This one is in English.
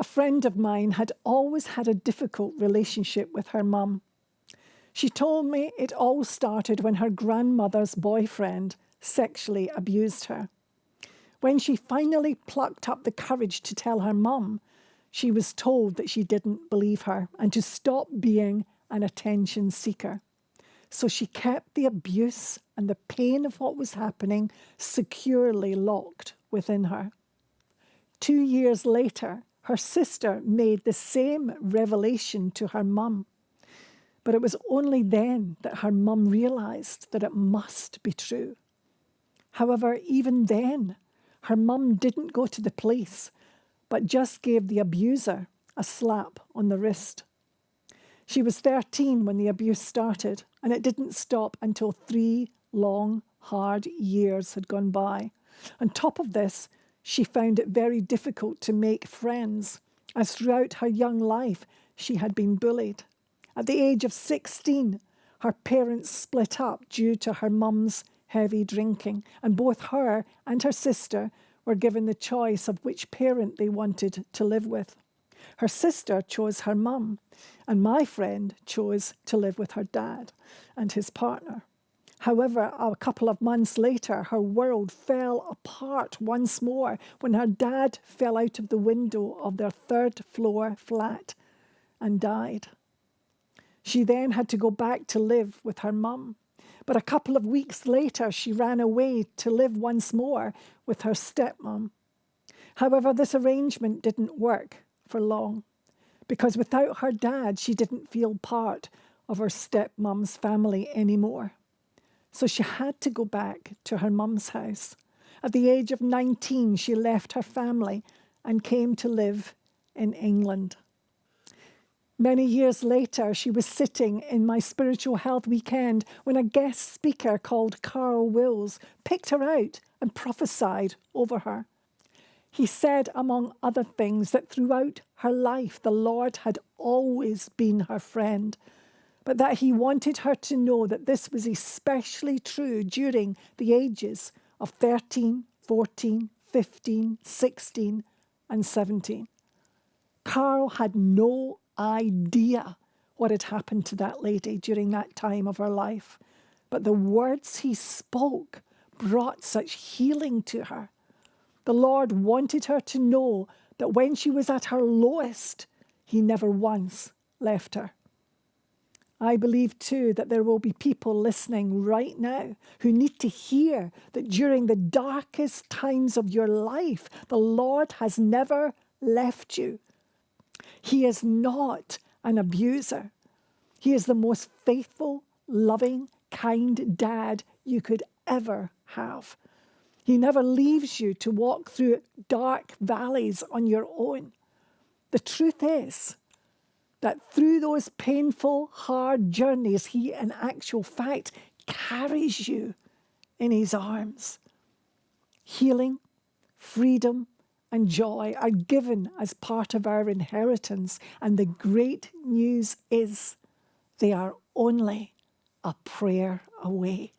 A friend of mine had always had a difficult relationship with her mum. She told me it all started when her grandmother's boyfriend sexually abused her. When she finally plucked up the courage to tell her mum, she was told that she didn't believe her and to stop being an attention seeker. So she kept the abuse and the pain of what was happening securely locked within her. 2 years later, her sister made the same revelation to her mum. But it was only then that her mum realised that it must be true. However, even then, her mum didn't go to the police, but just gave the abuser a slap on the wrist. She was 13 when the abuse started, and it didn't stop until 3 long, hard years had gone by. On top of this, she found it very difficult to make friends, as throughout her young life she had been bullied. At the age of 16, her parents split up due to her mum's heavy drinking, and both her and her sister were given the choice of which parent they wanted to live with. Her sister chose her mum, and my friend chose to live with her dad and his partner. However, a couple of months later, her world fell apart once more when her dad fell out of the window of their 3rd floor flat and died. She then had to go back to live with her mum. But a couple of weeks later, she ran away to live once more with her stepmom. However, this arrangement didn't work for long, because without her dad, she didn't feel part of her stepmom's family anymore. So she had to go back to her mum's house. At the age of 19, she left her family and came to live in England. Many years later, she was sitting in my spiritual health weekend when a guest speaker called Carl Wills picked her out and prophesied over her. He said, among other things, that throughout her life, the Lord had always been her friend, but that he wanted her to know that this was especially true during the ages of 13, 14, 15, 16, and 17. Carl had no idea what had happened to that lady during that time of her life, but the words he spoke brought such healing to her. The Lord wanted her to know that when she was at her lowest, he never once left her. I believe too that there will be people listening right now who need to hear that during the darkest times of your life, the Lord has never left you. He is not an abuser. He is the most faithful, loving, kind dad you could ever have. He never leaves you to walk through dark valleys on your own. The truth is that through those painful, hard journeys, he, in actual fact, carries you in his arms. Healing, freedom, and joy are given as part of our inheritance, and the great news is they are only a prayer away.